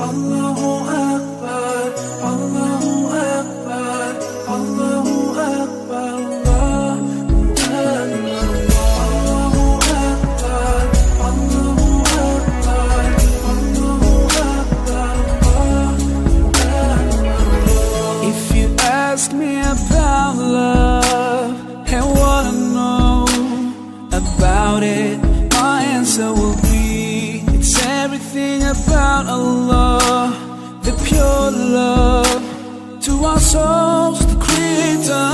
Allahu Akbar, Allahu Akbar, Allahu Akbar, Allahu Akbar, Allahu Akbar, Allahu Akbar, Allahu Akbar. If you ask me about love and wanna know about it, my answer will be it's everything about Allah, the pure love to our souls, the Creator.